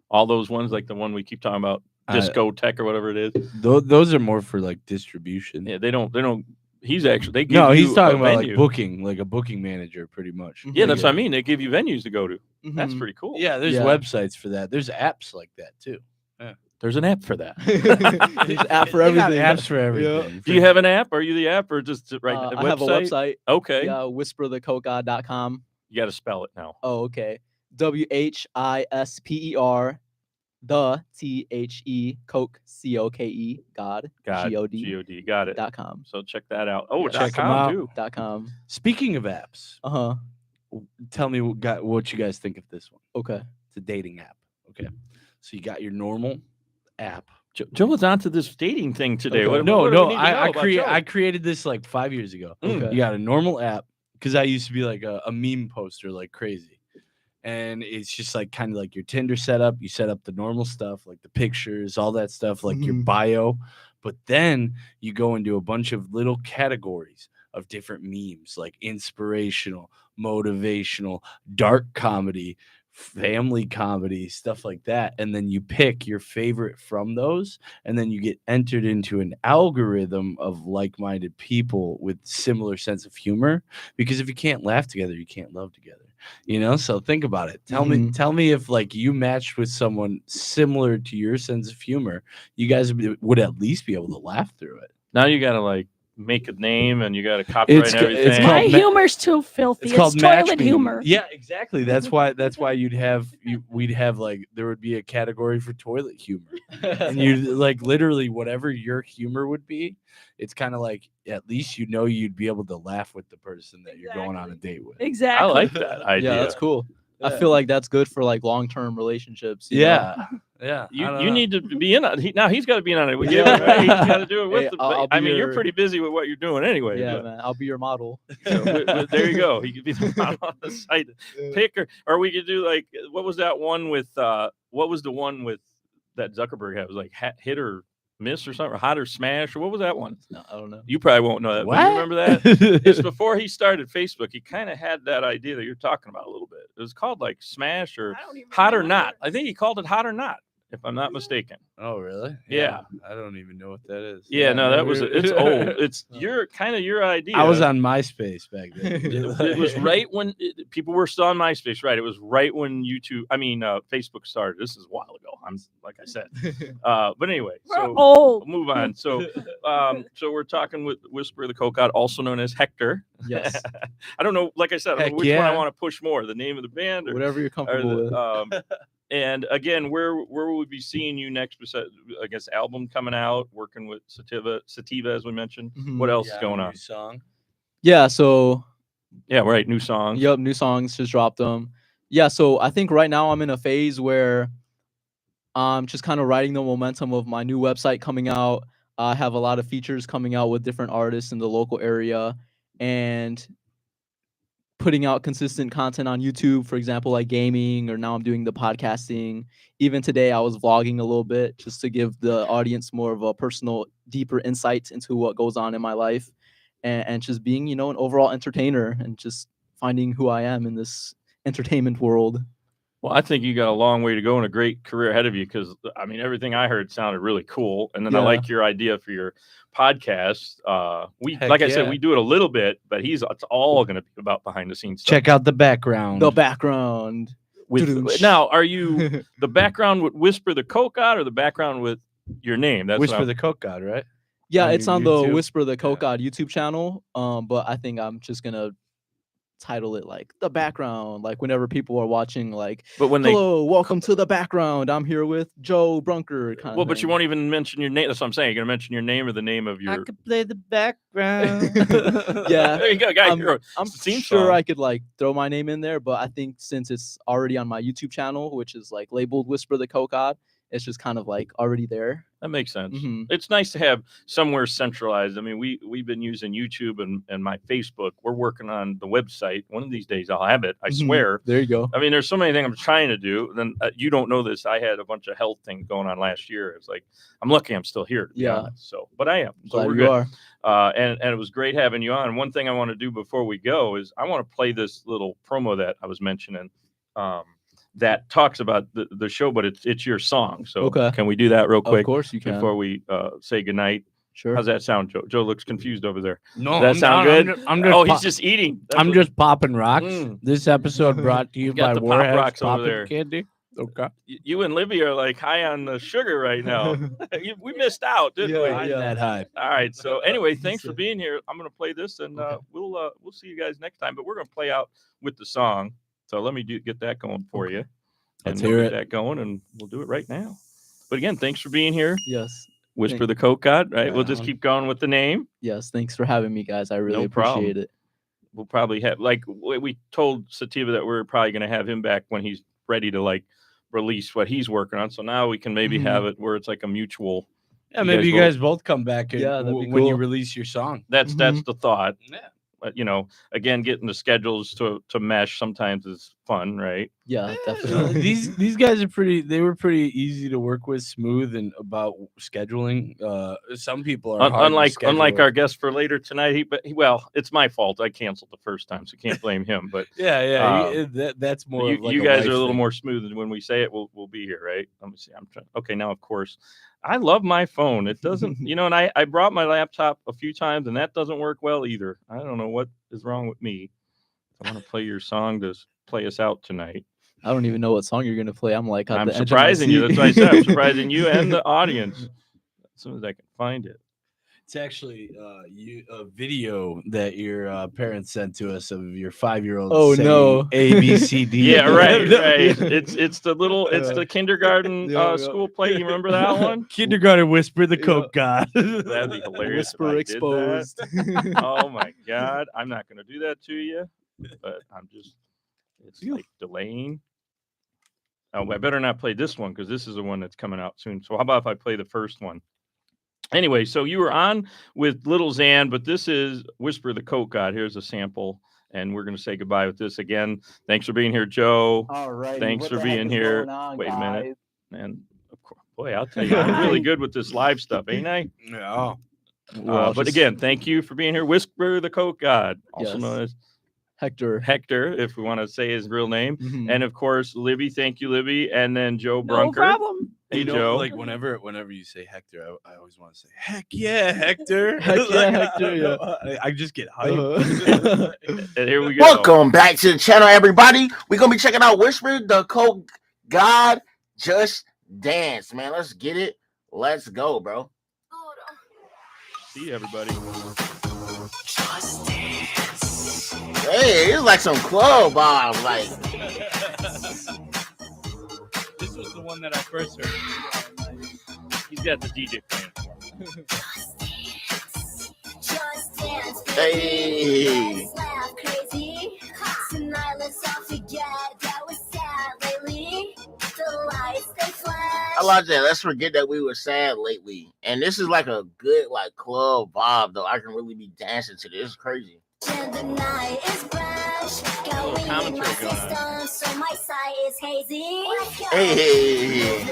all those ones, like the one we keep talking about, Disco Tech or whatever it is. Those are more for like distribution. Yeah, they don't. He's actually they give No, you he's talking a about venue. like booking, like a booking manager, pretty much. Yeah, that's what I mean. They give you venues to go to. That's Mhm. pretty cool. Yeah, there's Yeah. websites for that. There's apps like that too. There's an app for that. There's an app for They got everything. apps for everything. Do you have an app? Are you the app or just a I website? have a website. Okay. Yeah, whisperthecoca.com. You got to spell it now. Oh, okay. WHISPER the THE Coke COKE God God, GOD G-O-D. Got it. .com. So check that out. Oh, Check check 'em out out. too. .com. Speaking of apps, Uh-huh. tell me what you guys think of this one. Okay. It's a dating app. Okay, so you got your normal app. Joe was onto this dating thing today. Okay. What do No, we no, need to know I about Joe? created this like 5 years ago. Okay. You got a normal app because I used to be like a meme poster like crazy. And it's just like kind of like your Tinder setup. You set up the normal stuff, like the pictures, all that stuff, like your Mhm. bio. But then you go into a bunch of little categories of different memes, like inspirational, motivational, dark comedy, family comedy, stuff like that. And then you pick your favorite from those. And then you get entered into an algorithm of like-minded people with similar sense of humor. Because if you can't laugh together, you can't love together. You know, so think about it. Tell me if like you matched with someone similar to your sense of humor, you guys would at least be able to laugh through it. Now you got to like make a name and you got to copyright It's everything. called My ma- humor's too filthy. It's, called toilet match me. humor. Yeah, exactly. That's why we'd have like there would be a category for toilet humor. And you like literally whatever your humor would be, it's kind of like at least you know you'd be able to laugh with the person that you're going on a date with. Exactly. I like that idea. Yeah, that's cool. I feel like that's good for like long-term relationships. you know? Yeah. Yeah. You need to be in on it. Now he's got to be in on it with you. Right? He's got to do it with Hey, the. I'll be I mean, you're your- pretty busy with what you're doing anyway. Yeah, but- man. I'll be your model. So there you go. He could be the model on the site. Pick or we could do like what was that one with? What was the one with that Zuckerberg had? It was like hit or miss or something, or hot or smash, or what was that one? No, I don't know. You probably won't know that. But you remember that? It's before he started Facebook. He kind of had that idea that you're talking about a little bit. It was called like Smash or I don't even Hot or remember. Not. I think he called it Hot or Not, if I'm not mistaken. Oh, really? Yeah. I don't even know what that is. Yeah, no, that was it's old. It's Oh. your idea. I was on MySpace back then. It was right when people were still on MySpace, right? It was right when Facebook started. This is a while ago. I'm like I said. But anyway, We're so old. we'll move on. So we're talking with Whisper the Coke God, also known as Hector. Yes. I don't know. Like I said, I don't Heck know which one I yeah. want to push more: the name of the band, or Whatever you're comfortable with. and again, where will we be seeing you next? Besides, I guess album coming out, working with Sativa, as we mentioned. Mhm. What else Yeah, is going new on? Song. Yeah, so Yeah, right. New songs. Yep, new songs, just dropped them. Yeah, so I think right now I'm in a phase where I'm just kind of riding the momentum of my new website coming out. I have a lot of features coming out with different artists in the local area and putting out consistent content on YouTube, for example, like gaming, or now I'm doing the podcasting. Even today I was vlogging a little bit just to give the audience more of a personal, deeper insight into what goes on in my life, and just being, an overall entertainer and just finding who I am in this entertainment world. Well, I think you got a long way to go and a great career ahead of you because, I mean, everything I heard sounded really cool. And then I Yeah. like your idea for your podcast. Heck Like I said, yeah. we do it a little bit, but it's all going to be about behind the scenes stuff. Check out the background. The background. Now, are you the background with Whisper the Coke God or the background with your name? That's Whisper the Coke God, right? Yeah, on it's your on YouTube? the Whisper the Coke God YouTube channel. But I think I'm just gonna title it like the background, like whenever people are watching, like, But when they hello, welcome to the background. I'm here with Joe Brunker. Kind but you won't even mention your name. That's what I'm saying. You're gonna mention your name or the name of your. could play the background. Yeah, There you go, guys. I'm It's a theme sure song. I could like throw my name in there, but I think since it's already on my YouTube channel, which is like labeled Whisper the Coke God, it's just kind of like already there. That makes sense. Mhm. It's nice to have somewhere centralized. I mean, we've been using YouTube and my Facebook. We're working on the website. One of these days I'll have it. I Mhm. swear. There you go. I mean, there's so many things I'm trying to do. Then you don't know this. I had a bunch of health things going on last year. It's like I'm lucky I'm still here. To be Yeah. honest. So, but I am. So Glad we're you good. are. And it was great having you on. One thing I want to do before we go is I want to play this little promo that I was mentioning. That talks about the show, but it's your song. So Okay. can we do that real quick Of course you can. before we say goodnight? Sure. How's that sound, Joe? Joe looks confused over there. No, Does that I'm sound not. good? I'm just Oh, pop- he's just eating. That's I'm what- just popping rocks. Mm. This episode brought to you got by the Pop Warhead's Rocks over Poppin' there. Candy. Okay. you and Libby are like high on the sugar right now. We missed out, didn't we? Yeah, I'm yeah. that high. All right. So anyway, thanks for being here. I'm gonna play this, and we'll see you guys next time. But we're gonna play out with the song. So let me get that going for you. Let's And hear we'll it. get that going, and we'll do it right now. But again, thanks for being here. Yes. Whisper the Coke God. Right. Right We'll just on. keep going with the name. Yes. Thanks for having me, guys. I really No problem. appreciate it. We'll probably have we told Sativa that we're probably gonna have him back when he's ready to release what he's working on. So now we can maybe Mhm. have it where it's like a mutual. Yeah, maybe you both- guys both come back and, Yeah, that'd be when you cool. release your song. That's the thought. Yeah. But again, getting the schedules to mesh sometimes is fun, right? Yeah, definitely. These guys are they were pretty easy to work with, smooth and about scheduling. Some people are hard to Unlike schedule. our guest for later tonight. Well, it's my fault. I canceled the first time, so can't blame him. But that's more. you, of like you a guys life are a little thing. more smooth, and when we say it, we'll be here, right? Let me see. I'm trying. Okay, now of course, I love my phone. It doesn't, and I brought my laptop a few times, and that doesn't work well either. I don't know what is wrong with me. I want to play your song to play us out tonight. I don't even know what song you're gonna play. I'm like, at I'm the edge of my surprising you. That's seat. what I said. I'm surprising you and the audience as soon as I can find it. It's actually a video that your parents sent to us of your 5-year-old. Oh, saying no. A B C D. Yeah, right. It's the kindergarten Yeah. school play. You remember that one? Kindergarten whisper the Yeah. Coke God. That'd be hilarious. if I Whisper did exposed. that. Oh my God, I'm not going to do that to you, but it's like delaying. Oh, I better not play this one because this is the one that's coming out soon. So how about if I play the first one? Anyway, so you were on with Little Xan, but this is Whisper the Coke God. Here's a sample, and we're going to say goodbye with this again. Thanks for being here, Joe. All right. Thanks for being here. Wait a minute. And of course, boy, I'll tell you, I'm really good with this live stuff, ain't I? Yeah. But again, thank you for being here. Whisper the Coke God, also Yes. known as Hector, if we want to say his real name. Mhm. And of course, Libby, thank you, Libby. And then Joe No Brunker. problem. Hey, You know, Joe. like whenever you say Hector, I always want to say, heck yeah, Hector. Heck yeah, Like, Hector, I don't know, I just get hyped. Uh-huh. And here we go. Welcome back to the channel, everybody. We're gonna be checking out Whisper the Coke God. Just dance, man. Let's get it. Let's go, bro. See you, everybody. Hey, it's like some club vibe. Like, This was the one that I first heard. He's got the DJ playing for him. hey. I like that. Let's forget that we were sad lately. And this is like a good like club vibe, though. I can really be dancing to this. It's crazy. Commentary going on. Hey.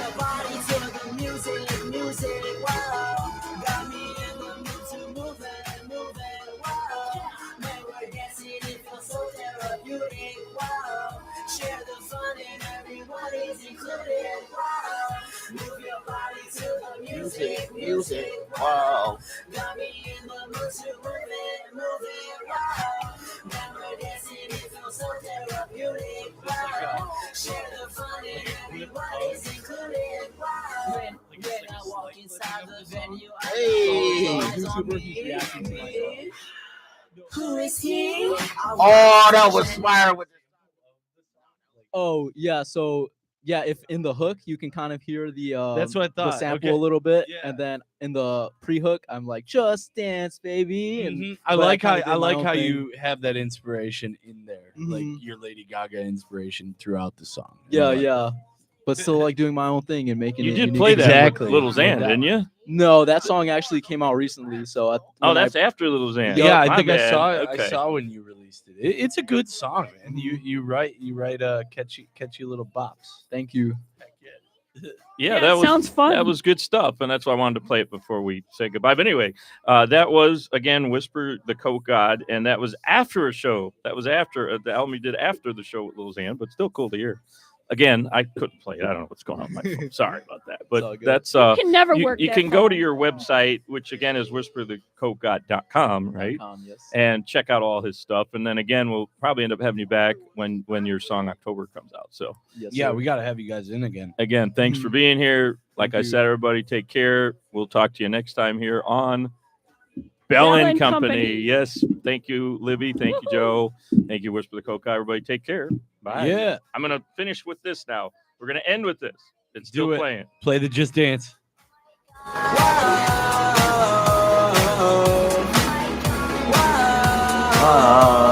Music, wow. Hey. Who is he? Oh, that was fire with Oh yeah, so yeah, if in the hook you can kind of hear the That's what I the thought. sample Okay. a little bit, Yeah. and then in the pre-hook I'm like, just dance, baby. And Mhm. I but like how kinda did my own thing. you have that inspiration in there, like Mhm. your Lady Gaga inspiration throughout the song. Yeah, I like yeah. But still like doing my own thing and making You it did unique. play that Exactly. with Little Xan, That- didn't you? No, that song actually came out recently. So Oh, when that's after Little Xan. Yeah, I My think I bad. saw it. Okay. I saw when you released it. It's a good song, man. You write catchy little bops. Thank you. Yeah, that was sounds fun. That was good stuff, and that's why I wanted to play it before we say goodbye. But anyway, that was again Whisper the Coke God, and that was after a show. That was after the album he did after the show with Lil Xan, but still cool to hear. Again, I couldn't play it. I don't know what's going on with my phone. Sorry about that. all But good. that's You can never you, work. you that can go to phone. your website, which again is whisperthecokegod.com, right? Yes. And check out all his stuff. And then again, we'll probably end up having you back when your song October comes out. So Yes, Yeah, sir. we got to have you guys in again. again, thanks for being here. Like Thank I you. said, everybody take care. We'll talk to you next time here on Bell and Company. Yes. Thank you, Libby. Thank you, Joe. Thank you, Whisper the Coke. Everybody take care. Bye. Yeah, I'm going to finish with this now. We're going to end with this. It's Do still it. playing. play the Just Dance. wow.